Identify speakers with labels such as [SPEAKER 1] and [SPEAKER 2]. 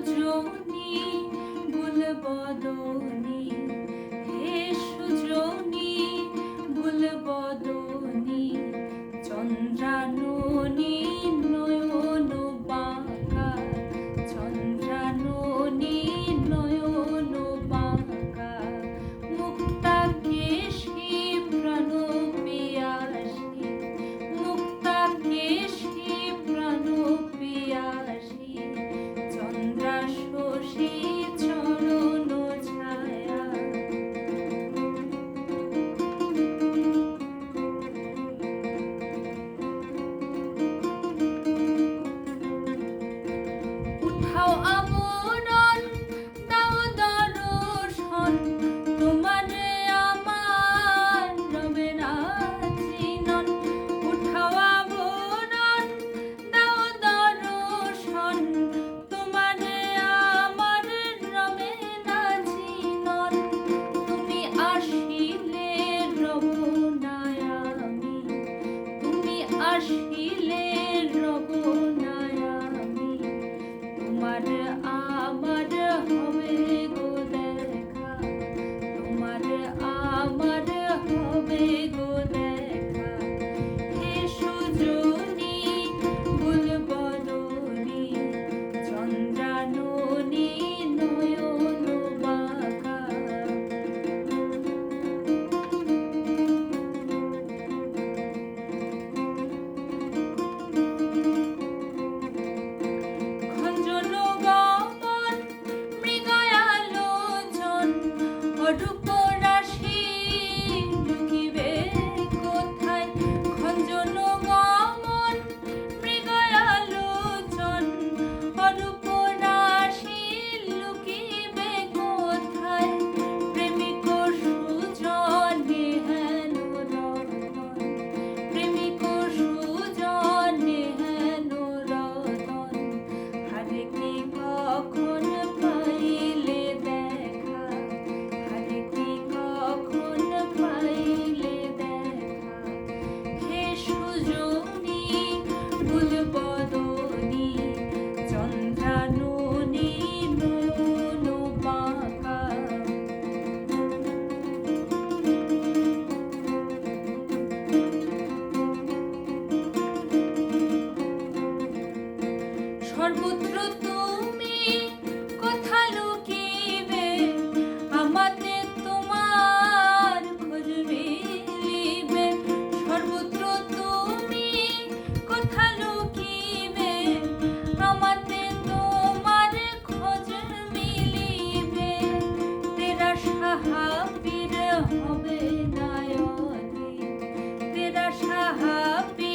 [SPEAKER 1] সুজনী গুলবদনী, হে সুজনী গুলবদনী, চন্দ্রাননী নয়ন বাঁকা, চন্দ্রাননী নয়ন বাঁকা, মুক্তা কেশী প্রাণ পিয়াসী, মুক্তা কেশী প্রাণ পিয়াসী, চন্দ্রা শশী চরণ ছায়া। উঠাও আবরণ, দাও দর্শন, তোমার আমার রবে না চিনন। উঠাও আবরণ, দাও দর্শন, তোমার আমার রবে না চিনন। তুমি আসিলে রব না আমি, তুমি আসিলে রব না আমি, তোমার আমার হবে গো দেখা, তোমার আমার হবে গো দেখা। হে সুজনী গুলবদনী, চন্দ্রাননী নয়ন বাঁকা। খঞ্জন গমন মৃগয়ালোচন, অরূপ রাশি লুকিবে কোথায়। খঞ্জন গমন মৃগয়ালোচন, অরূপ রাশি লুকিবে কোথায়। প্রেমিক সুজনে হেন রতন, প্রেমিক সুজনে হেন রতন, হারে কি কখন পাইলে দেখা, হারে কি কখন পাইলে দেখা। হে সুজনী গুলবদনী, চন্দ্রাননী নয়ন বাঁকা। সর্বত্র তুমি কোথা লুকিবে, আমাতে তোমার খোঁজ মিলিবে। সর্বত্র তুমি কোথা লুকিবে, আমাতে তোমার খোঁজ মিলিবে। তেরা সাহাবীর হবে না অধীর, তেরা সাহাবীর